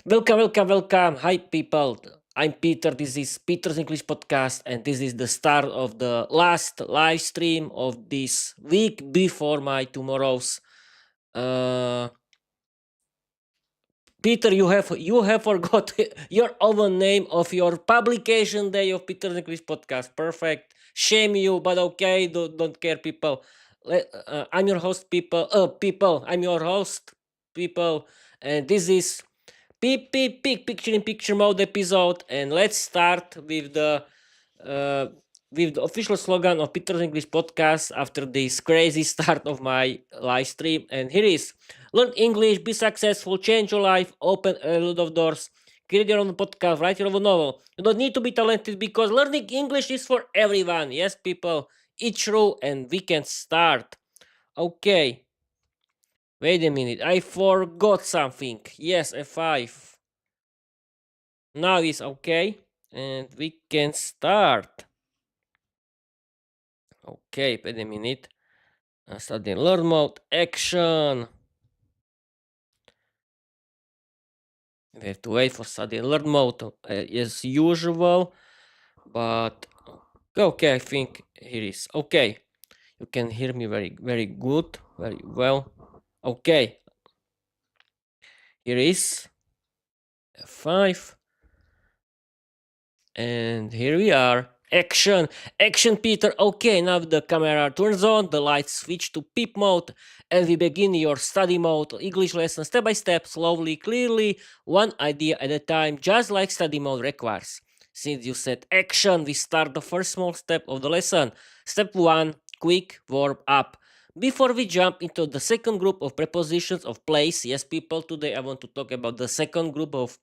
Welcome. Hi, people. I'm Peter. This is Peter's English Podcast, and this is the start of the last live stream of this week before my tomorrow's. Uh, Peter, you have forgot your own name of your publication day of Peter's English Podcast. Perfect. Shame you, but okay. Don't care, people. I'm your host, people. People. I'm your host, people, and this is Peep, peep, peek, picture in picture mode episode, and let's start uh, with the official slogan of Peter's English Podcast after this crazy start of my live stream. And here is: learn English, be successful, change your life, open a lot of doors, create your own podcast, write your own novel. You don't need to be talented because learning English is for everyone. Yes, people, it's true, and we can start. Okay, wait a minute, I forgot something. Yes, F5. Now it's okay, and we can start. Okay, wait a minute. Start in learn mode, action. We have to wait for study learn mode as usual, but okay, I think here is okay. You can hear me very good, very well. Okay, here is F5, and here we are. Action, Peter. Okay, now the camera turns on, the lights switch to peep mode, and we begin your study mode. English lesson step by step, slowly, clearly, one idea at a time, just like study mode requires. Since you said action, we start the first small step of the lesson. Step 1, quick warm up. Before we jump into the second group of prepositions of place, yes, people, today I want to talk about the second group of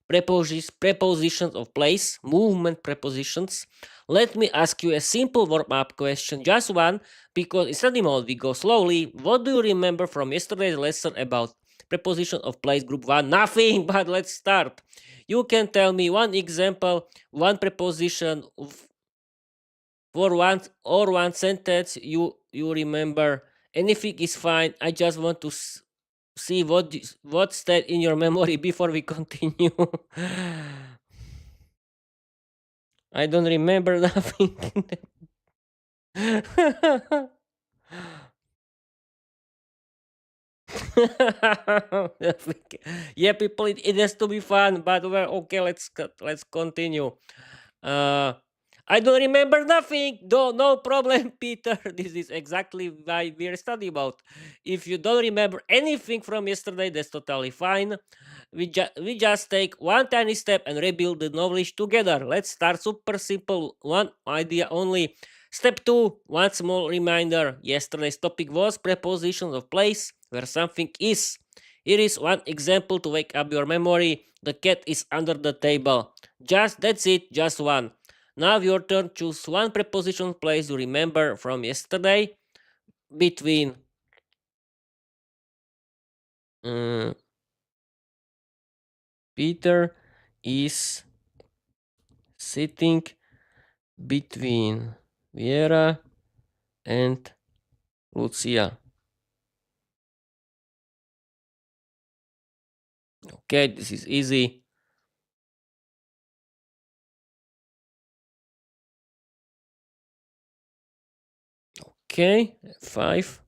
prepositions of place, movement prepositions. Let me ask you a simple warm-up question, just one, because in study mode we go slowly. What do you remember from yesterday's lesson about preposition of place group 1? Nothing, but let's start. You can tell me one example, one preposition for one sentence you remember. Anything is fine. I just want to see what's that in your memory before we continue. I don't remember nothing. Yeah, people, it has to be fun, but well, okay, let's continue. Uh, I don't remember nothing. No problem, Peter. This is exactly why we're studying about. If you don't remember anything from yesterday, that's totally fine. We just take one tiny step and rebuild the knowledge together. Let's start super simple, one idea only. Step 2, one small reminder. Yesterday's topic was prepositions of place, where something is. Here is one example to wake up your memory. The cat is under the table. That's it, just one. Now your turn. Choose one preposition place you remember from yesterday. Between Peter is sitting between Viera and Lucia. Okay, this is easy. Okay, 5.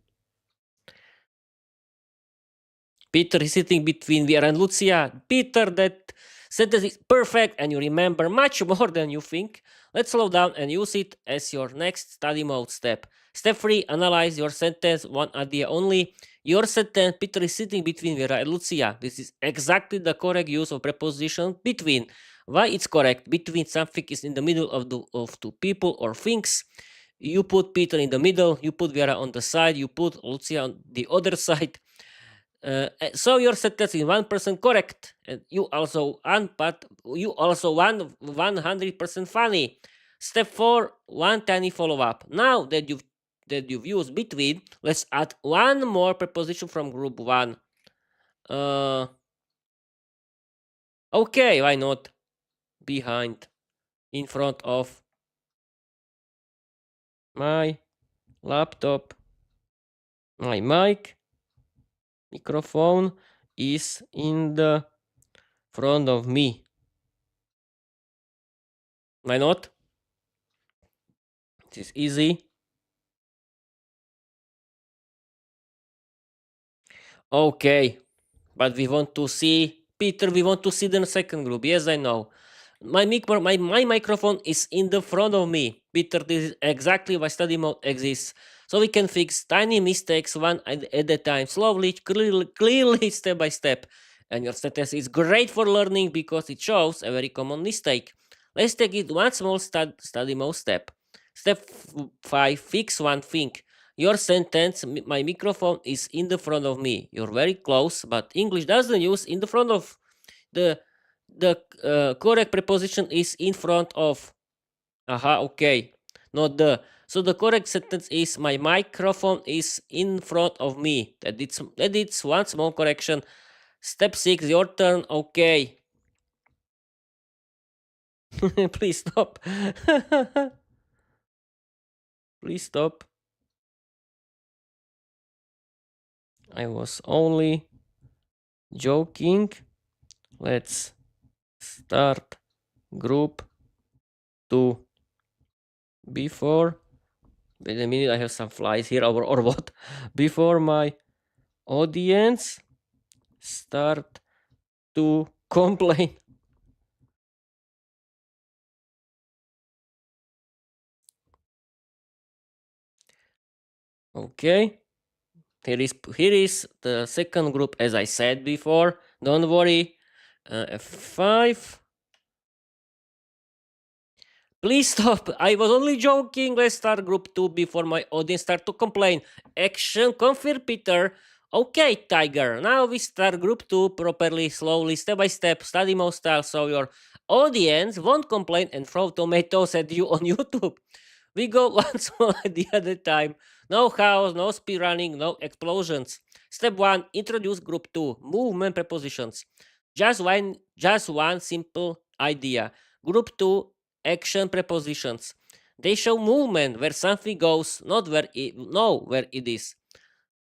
Peter is sitting between Viera and Lucia. Peter, that sentence is perfect and you remember much more than you think. Let's slow down and use it as your next study mode step. Step 3, analyze your sentence, one idea only. Your sentence, Peter is sitting between Viera and Lucia. This is exactly the correct use of preposition between. Why it's correct? Between, something is in the middle of two people or things. You put Peter in the middle, you put Viera on the side, you put Lucia on the other side. So your sentence is 1% correct, and you also 100% funny. Step 4, one tiny follow-up. Now that you've used between, let's add one more preposition from group 1. Okay, why not? Behind, in front of my laptop, my microphone is in the front of me. Why not? It is easy. Okay, but we want to see Peter. We want to see the second group. Yes, I know. My microphone is in the front of me. Peter, this is exactly why study mode exists. So we can fix tiny mistakes one at a time, slowly, clearly, step by step. And your sentence is great for learning because it shows a very common mistake. Let's take it one small study mode step. Step 5, fix one thing. Your sentence, my microphone is in the front of me. You're very close, but English doesn't use in the front of. The correct preposition is in front of. Aha, okay. Not the. So the correct sentence is my microphone is in front of me. That it's one small correction. Step 6, your turn. Okay. Please stop. Please stop. I was only joking. Let's start group 2 before. Wait a minute, I have some flies here or what? Before my audience start to complain. Okay, here is the second group as I said before. Don't worry. F5. Please stop. I was only joking. Let's start group 2 before my audience start to complain. Action confirm Peter. Okay, Tiger. Now we start group 2 properly, slowly, step by step, study mode style, so your audience won't complain and throw tomatoes at you on YouTube. We go one small idea at a time. No chaos, no speed running, no explosions. Step 1, introduce group 2, movement prepositions. Just one simple idea. Group 2, action prepositions. They show movement where something goes, not where it is.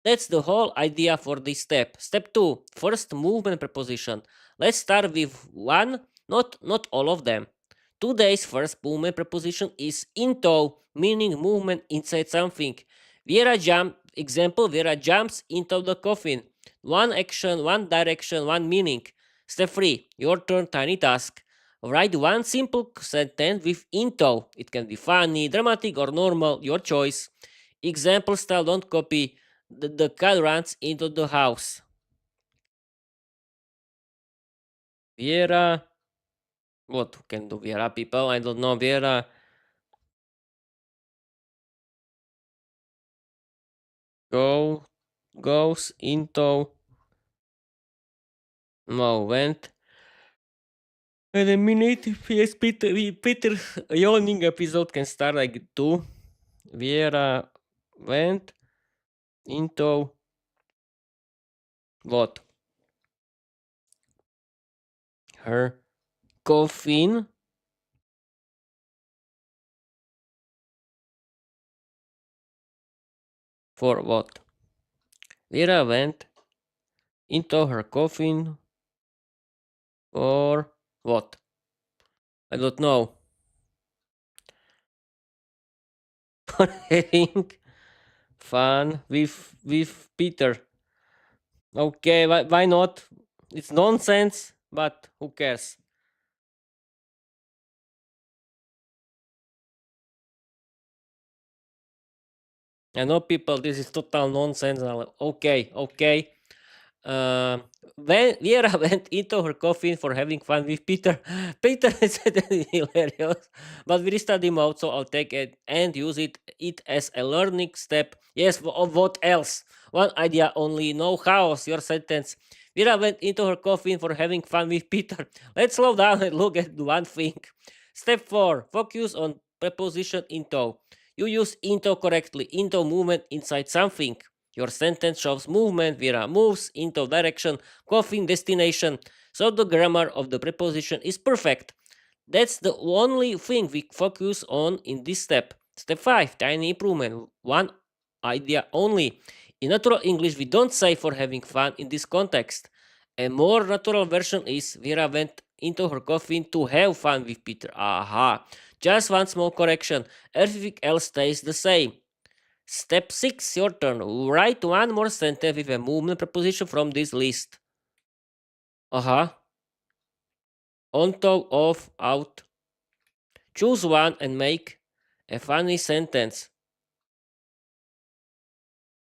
That's the whole idea for this step. Step 2, first movement preposition. Let's start with one, not all of them. Today's first movement preposition is into, meaning movement inside something. Viera jumps into the coffin. One action, one direction, one meaning. Step 3, your turn, tiny task. Write one simple sentence with into. It can be funny, dramatic, or normal, your choice. Example style, don't copy. The cat runs into the house. Viera. What can do Viera people? I don't know. Viera goes into. No, went. Wait a minute. Yes, Peter yawning episode can start like 2. Viera went into what? Her coffin. For what? Viera went into her coffin for what? I don't know. For having fun with Peter. Okay, why not? It's nonsense, but who cares? I know people, this is total nonsense. Okay. Uh, when Viera went into her coffin for having fun with Peter, Peter said hilarious, but we study mode, so I'll take it and use it as a learning step. Yes, of what else? One idea only, no chaos. Your sentence. Viera went into her coffin for having fun with Peter. Let's slow down and look at one thing. Step 4, focus on preposition into. You use into correctly, into movement inside something. Your sentence shows movement, Viera moves into direction, coffin destination, so the grammar of the preposition is perfect. That's the only thing we focus on in this step. Step 5, tiny improvement, one idea only. In natural English, we don't say for having fun in this context. A more natural version is Vera went into her coffin to have fun with Peter. Aha. Just one small correction. Everything else stays the same. Step 6, your turn. Write one more sentence with a movement preposition from this list. Aha. On top, off, out. Choose one and make a funny sentence.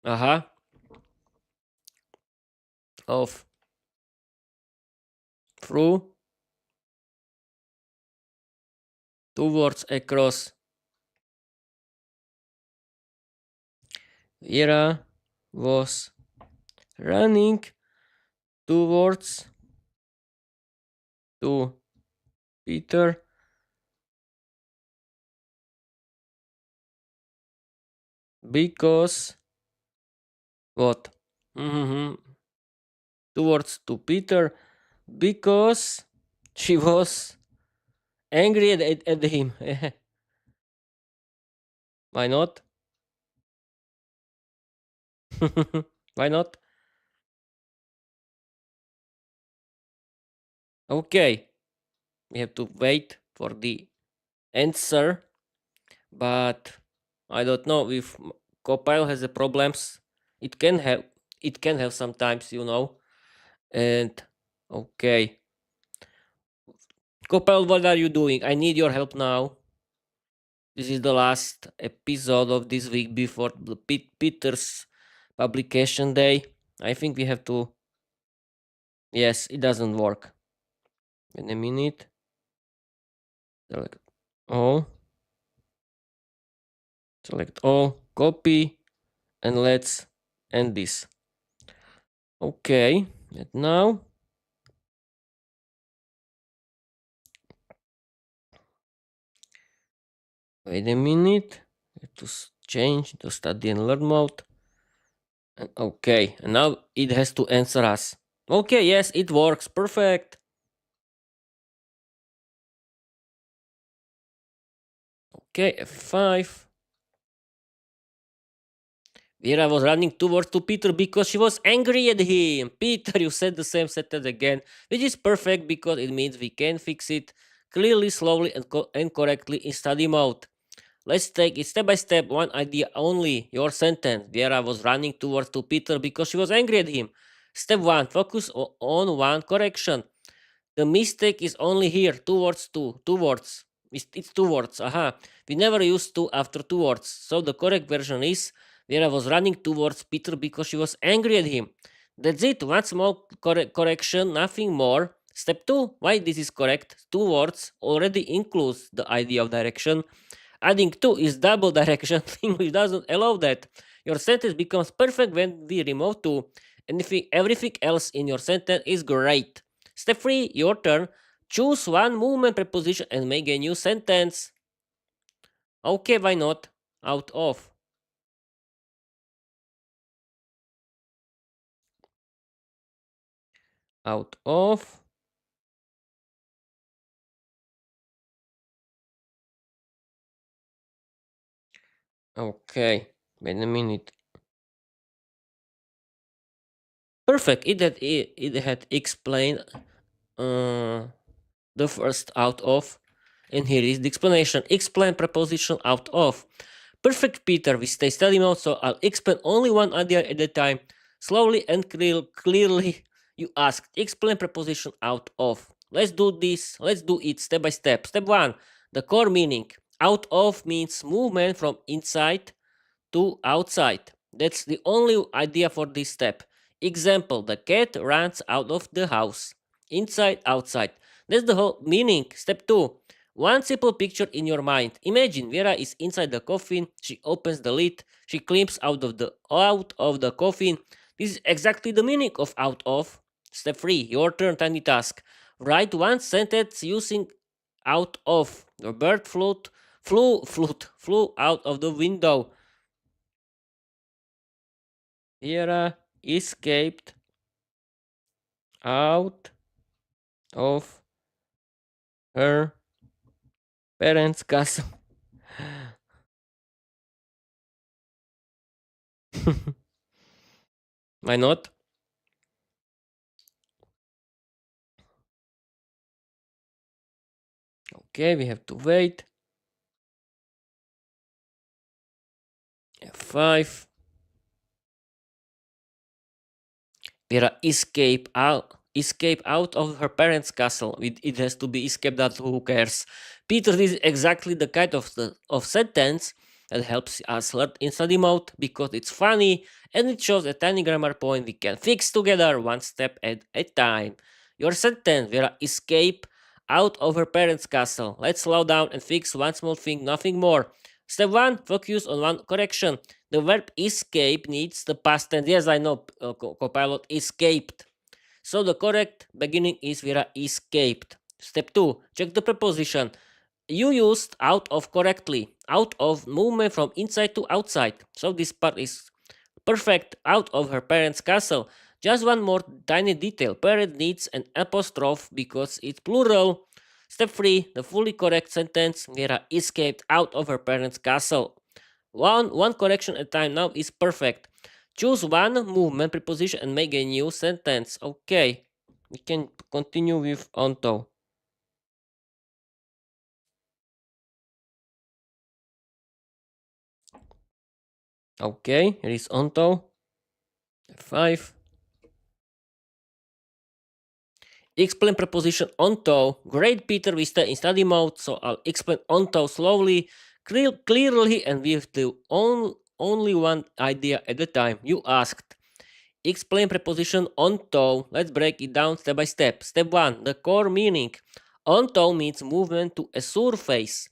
Aha. Off. Through. Towards, across. Viera was running towards to Peter because what? Mhm. Towards to Peter because she was angry at him. Why not? Why not? Okay, we have to wait for the answer, but I don't know if Copilot has the problems. It can have. It can have sometimes, And okay, Copilot, what are you doing? I need your help now. This is the last episode of this week before the Peter's publication day. I think we have to. Yes, it doesn't work. In a minute. Select all. Select all. Copy. And let's end this. Okay. And now. Wait a minute. Have to change to study and learn mode. And okay. And now it has to answer us. Okay. Yes, it works. Perfect. Okay. F5. Viera was running towards to Peter because she was angry at him. Peter, you said the same sentence again, which is perfect because it means we can fix it clearly, slowly, and correctly in study mode. Let's take it step by step, one idea only. Your sentence. Viera was running towards to Peter because she was angry at him. Step 1. Focus on one correction. The mistake is only here, towards two. Towards. It's towards. Aha. We never use to after towards. So the correct version is Vera was running towards Peter because she was angry at him. That's it. One small correction, nothing more. Step 2. Why this is correct? Towards already includes the idea of direction. Adding to is double direction. English doesn't allow that. Your sentence becomes perfect when we remove to. Everything else in your sentence is great. Step 3, your turn. Choose one movement preposition and make a new sentence. Okay, why not? Out of. Out of. Okay, wait a minute. Perfect. It had explained the first out of, and here is the explanation. Explain preposition out of. Perfect, Peter. We stay study mode, so I'll explain only one idea at a time. Slowly and clearly, you asked. Explain preposition out of. Let's do this. Let's do it step by step. Step 1. The core meaning. Out of means movement from inside to outside. That's the only idea for this step. Example, the cat runs out of the house. Inside, outside. That's the whole meaning. Step 2. One simple picture in your mind. Imagine Vera is inside the coffin. She opens the lid. She climbs out of the coffin. This is exactly the meaning of out of. Step 3. Your turn, tiny task. Write one sentence using out of. The bird flew out of the window. Viera escaped out of her parents' castle. Why not? Okay, we have to wait. F5. Viera escape out of her parents' castle. It has to be escaped out. Who cares? Peter, this is exactly the kind of sentence that helps us learn in study mode because it's funny and it shows a tiny grammar point we can fix together one step at a time. Your sentence, Viera escape out of her parents' castle. Let's slow down and fix one small thing, nothing more. Step 1, focus on one correction. The verb escape needs the past tense. Yes, I know, Copilot escaped. So the correct beginning is Viera escaped. Step 2, check the preposition. You used out of correctly. Out of movement from inside to outside. So this part is perfect. Out of her parents' castle. Just one more tiny detail. Parent needs an apostrophe because it's plural. Step 3, the fully correct sentence. Viera escaped out of her parents' castle. One correction at a time now is perfect. Choose one movement preposition and make a new sentence. Okay, we can continue with onto. Okay, here is onto. 5. Explain preposition onto. Great, Peter, we stay in study mode, so I'll explain onto slowly, clearly, and with the only one idea at a time. You asked. Explain preposition onto. Let's break it down step by step. Step 1, the core meaning. Onto means movement to a surface.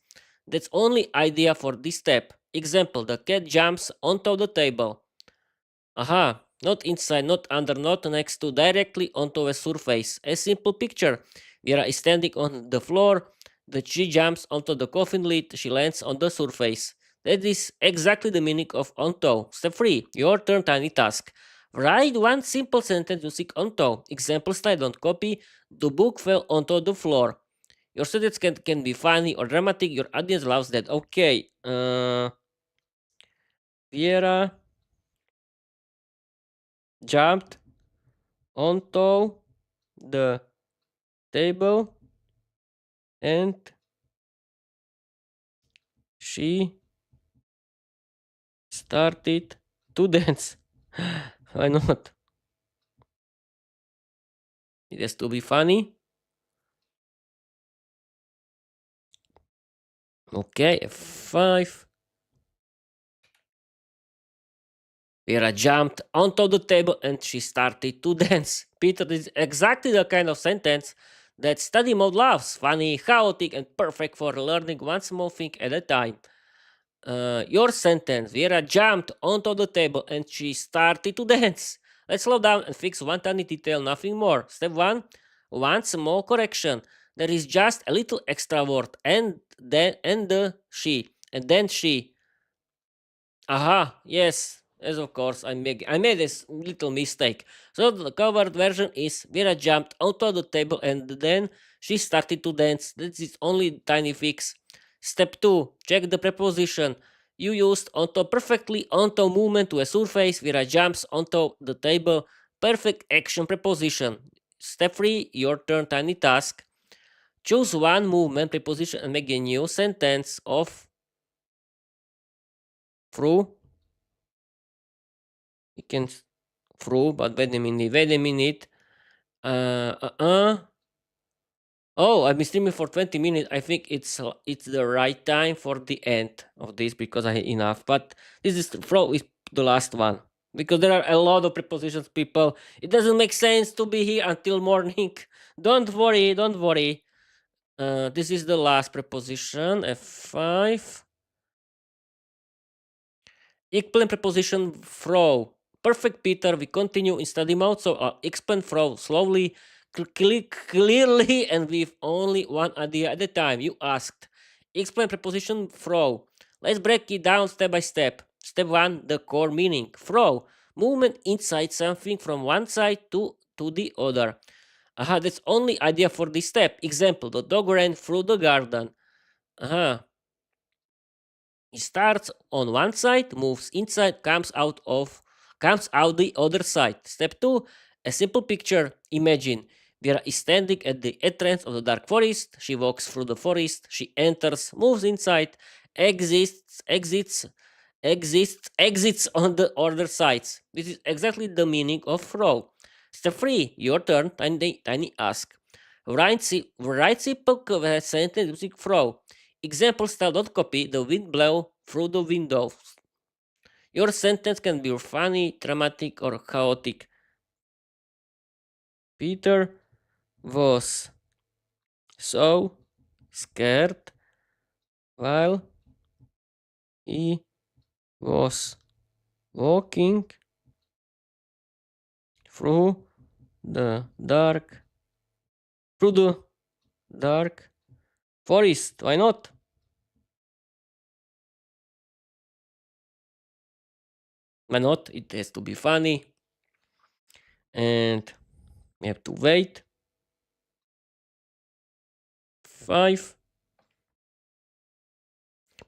That's only idea for this step. Example, the cat jumps onto the table. Aha, not inside, not under, not next to, directly onto a surface. A simple picture. Viera is standing on the floor. She jumps onto the coffin lid. She lands on the surface. That is exactly the meaning of onto. Step 3, your turn, tiny task. Write one simple sentence using onto. Example slide, don't copy. The book fell onto the floor. Your sentence can be funny or dramatic. Your audience loves that. Okay. Viera jumped onto the table and she started to dance. Why not? It has to be funny. Okay, F5. Vera jumped onto the table and she started to dance. Peter, this is exactly the kind of sentence that study mode loves. Funny, chaotic, and perfect for learning one small thing at a time. Your sentence, Vera jumped onto the table and she started to dance. Let's slow down and fix one tiny detail, nothing more. Step 1, one small correction. There is just a little extra word and then she. Aha, yes, as of course I made this little mistake. So the covered version is Vera jumped onto the table and then she started to dance. This is only tiny fix. Step 2, check the preposition. You used onto perfectly onto movement to a surface. Vera jumps onto the table. Perfect action preposition. Step 3, your turn, tiny task. Choose one movement preposition and make a new sentence of through. You can through, but wait a minute. Uh, uh, uh. Oh, I've been streaming for 20 minutes. I think it's the right time for the end of this because I had enough. But this is throw is the last one because there are a lot of prepositions, people. It doesn't make sense to be here until morning. Don't worry, don't worry. This is the last preposition, F5. Explain preposition throw. Perfect, Peter. We continue in study mode, so explain throw slowly, clearly, and with only one idea at a time. You asked. Explain preposition throw. Let's break it down step by step. Step 1, the core meaning. Throw. Movement inside something from one side to the other. Aha, that's only idea for this step. Example, the dog ran through the garden. Aha, he starts on one side, moves inside, comes out the other side. Step 2, a simple picture. Imagine Viera is standing at the entrance of the dark forest. She walks through the forest. She enters, moves inside, exits on the other sides. This is exactly the meaning of throw. Step 3. Your turn. Tiny ask. Write simple sentence using throw. Example style, don't copy. The wind blow through the windows. Your sentence can be funny, dramatic, or chaotic. Peter was so scared while he was walking through the dark through the dark forest. Why not? Why not? It has to be funny. And we have to wait. 5.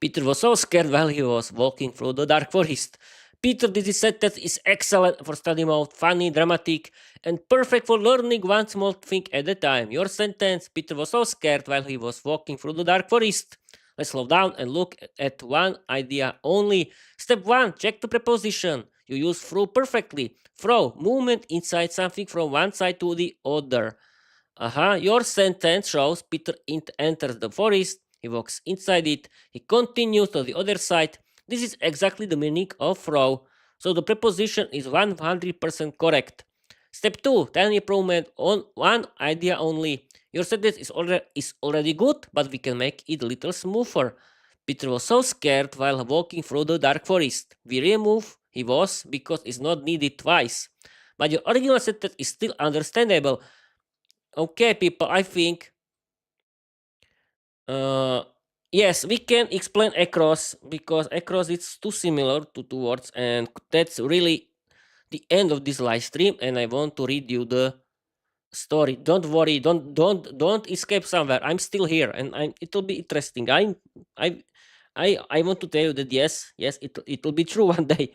Peter was so scared while he was walking through the dark forest. Peter, this sentence is excellent for study mode, funny, dramatic, and perfect for learning one small thing at a time. Your sentence, Peter was so scared while he was walking through the dark forest. Let's slow down and look at one idea only. Step 1. Check the preposition. You use through perfectly. Throw, movement inside something from one side to the other. Your sentence shows Peter enters the forest. He walks inside it. He continues to the other side. This is exactly the meaning of throw. So the preposition is 100% correct. Step 2. Tiny improvement on one idea only. Your sentence is already good, but we can make it a little smoother. Peter was so scared while walking through the dark forest. We remove he was because it's not needed twice. But your original sentence is still understandable. Okay, people, I think yes, we can explain across because across it's too similar to two words, and that's really the end of this live stream. And I want to read you the story. Don't worry, don't escape somewhere. I'm still here, and it'll be interesting. I I want to tell you that yes, it'll be true one day,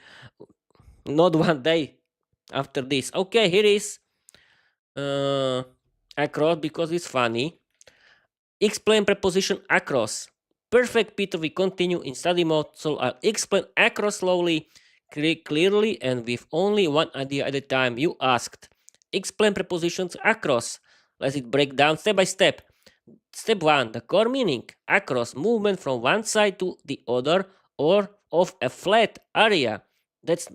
not one day after this. Okay, here is across because it's funny. Explain preposition across. Perfect, Peter. We continue in study mode, so I'll explain across slowly, clearly, and with only one idea at a time. You asked. Explain prepositions across. Let's it break down step by step. Step 1. The core meaning. Across, movement from one side to the other or of a flat area. That's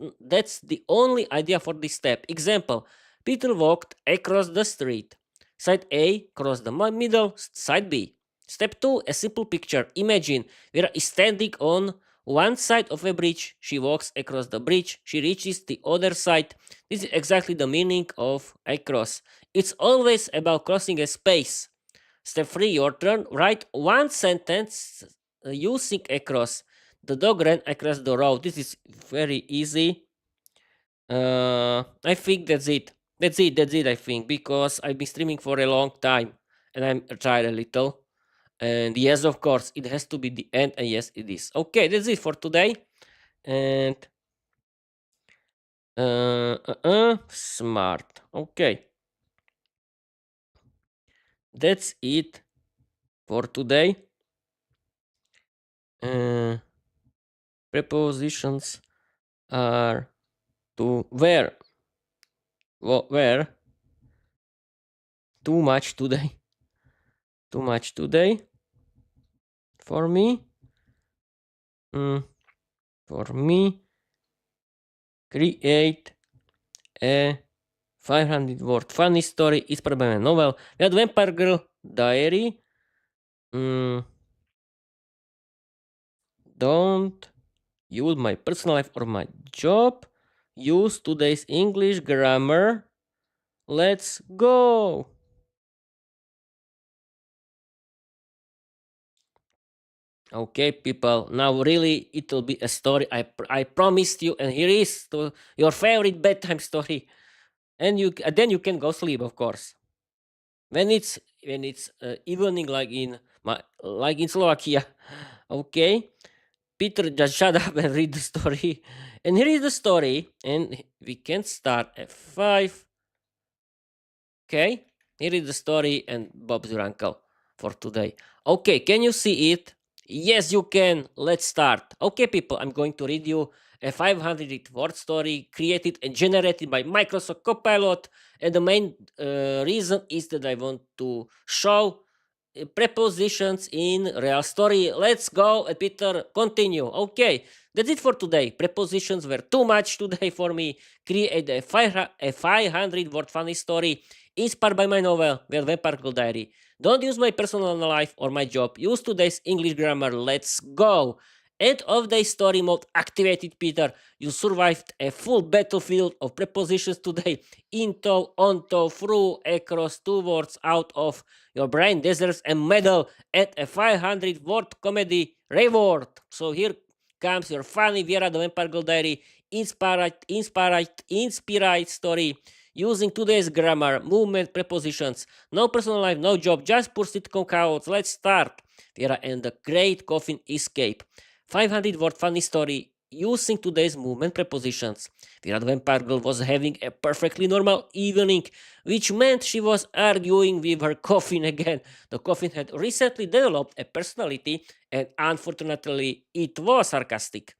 the only idea for this step. Example. Peter walked across the street. Side A, cross the middle, side B. Step 2, a simple picture. Imagine Vera is standing on one side of a bridge. She walks across the bridge. She reaches the other side. This is exactly the meaning of across. It's always about crossing a space. Step 3, your turn. Write one sentence using across. The dog ran across the road. This is very easy. I think that's it. That's it, I think, because I've been streaming for a long time and I'm tired a little. And yes, of course, it has to be the end. And yes, it is. Okay, that's it for today. And smart. Okay. That's it for today. Prepositions are to where too much today. Too much today for me. For me, create a 500 word funny story. It's probably a novel. We had Vampire Girl Diary. Don't use my personal life or my job. Use today's English grammar. Let's go. Okay, people. Now, really, it'll be a story. I promised you, and here is your favorite bedtime story. And then you can go sleep, of course. When it's evening, like in Slovakia. Okay, Peter, just shut up and read the story. And here is the story, and we can start at 5. Okay. Here is the story and Bob's your uncle for today. Okay, can you see it? Yes, you can. Let's start. Okay, people, I'm going to read you a 500 word story created and generated by Microsoft Copilot. And the main reason is that I want to show prepositions in real story. Let's go, Peter, continue. Okay, that's it for today. Prepositions were too much today for me. Create a 500 word funny story inspired by my novel, The Vampire Girl Diary. Don't use my personal life or my job. Use today's English grammar. Let's go. End of the story mode activated, Peter. You survived a full battlefield of prepositions today. Into, onto, through, across, towards, out of your brain deserves a medal at a 500 word comedy reward. So here comes your funny Viera the Vampire Girl Diary inspired story using today's grammar, movement, prepositions. No personal life, no job, just poor sitcom cowards. Let's start. Viera and the Great Coffin Escape. 500 word funny story using today's movement prepositions. Viera the Vampire Girl was having a perfectly normal evening, which meant she was arguing with her coffin again. The coffin had recently developed a personality, and unfortunately, it was sarcastic.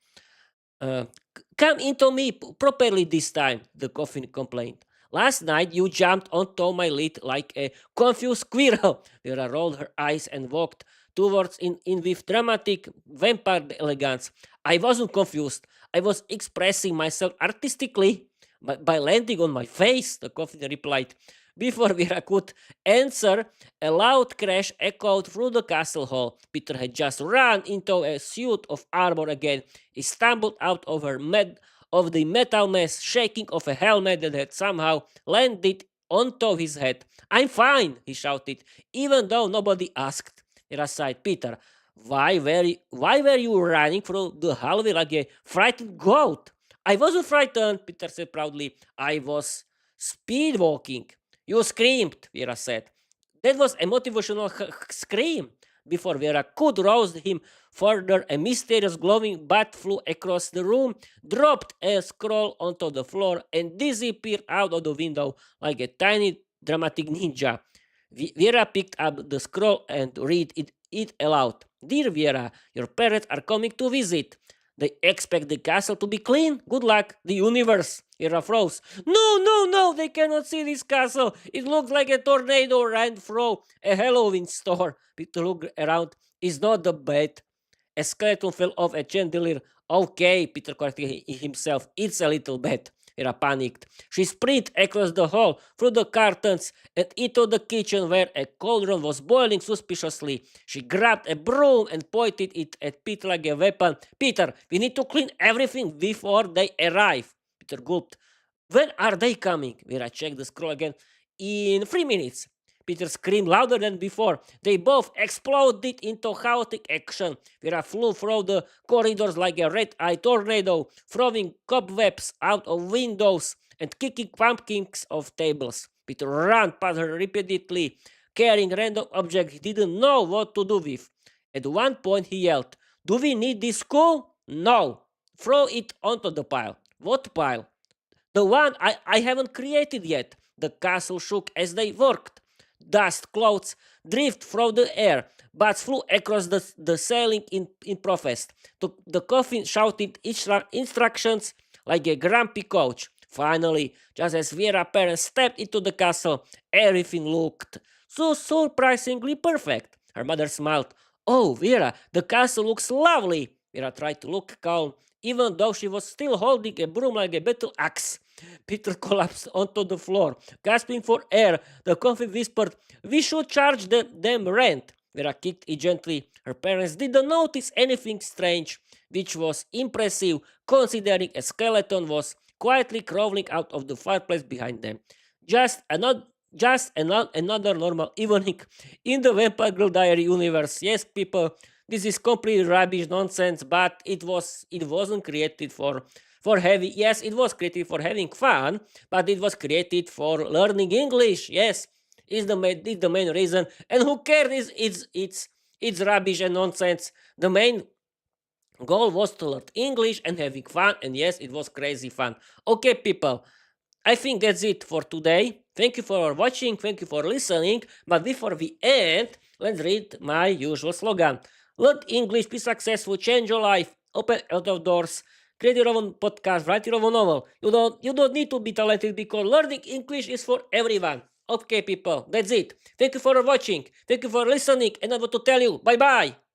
Come into me properly this time, the coffin complained. Last night you jumped onto my lid like a confused squirrel. Vera rolled her eyes and walked towards in with dramatic vampire elegance. I wasn't confused. I was expressing myself artistically by landing on my face, the coffin replied. Before Vera could answer, a loud crash echoed through the castle hall. Peter had just run into a suit of armor again. He stumbled out of the metal mess, shaking off a helmet that had somehow landed onto his head. I'm fine, he shouted, even though nobody asked. Vera sighed. Peter, why were you running through the hallway like a frightened goat? I wasn't frightened, Peter said proudly. I was speed walking. You screamed, Vera said. That was a motivational scream. Before Vera could rouse him further, a mysterious glowing bat flew across the room, dropped a scroll onto the floor, and disappeared out of the window like a tiny dramatic ninja. Vera picked up the scroll and read it aloud. Dear Vera, your parents are coming to visit. They expect the castle to be clean. Good luck, the universe. Vera froze. No, no, no, they cannot see this castle. It looks like a tornado ran through a Halloween store. Peter looked around. It's not the bed. A skeleton fell off a chandelier. Okay, Peter corrected himself. It's a little bed. Vera panicked. She sprinted across the hall, through the curtains, and into the kitchen where a cauldron was boiling suspiciously. She grabbed a broom and pointed it at Peter like a weapon. Peter, we need to clean everything before they arrive. Peter gulped. When are they coming? Vera checked the scroll again. In 3 minutes. Peter screamed louder than before. They both exploded into chaotic action. Vera flew through the corridors like a red-eyed tornado, throwing cobwebs out of windows and kicking pumpkins off tables. Peter ran past her repeatedly, carrying random objects he didn't know what to do with. At one point he yelled, Do we need this school? No. Throw it onto the pile. What pile? The one I haven't created yet. The castle shook as they worked. Dust clouds drift through the air. Bats flew across the ceiling in protest. The coffin shouted instructions like a grumpy coach. Finally, just as Viera's parents stepped into the castle, everything looked so surprisingly perfect. Her mother smiled. Oh, Viera, the castle looks lovely. Viera tried to look calm, even though she was still holding a broom like a battle axe. Peter collapsed onto the floor. Gasping for air, the coffin whispered, We should charge them rent. Vera kicked it gently. Her parents didn't notice anything strange, which was impressive considering a skeleton was quietly crawling out of the fireplace behind them. Another normal evening in the Vampire Girl Diary universe. Yes, people, this is complete rubbish nonsense, but it wasn't created for having, yes, it was created for having fun, but it was created for learning English. Yes, is the main reason. And who cares? It's rubbish and nonsense. The main goal was to learn English and having fun, and yes, it was crazy fun. Okay, people, I think that's it for today. Thank you for watching, thank you for listening, but before we end, let's read my usual slogan. Learn English, be successful, change your life, open a lot of doors, create your own podcast, write your own novel. You don't need to be talented because learning English is for everyone. Okay, people, that's it. Thank you for watching, thank you for listening, and I want to tell you, bye-bye.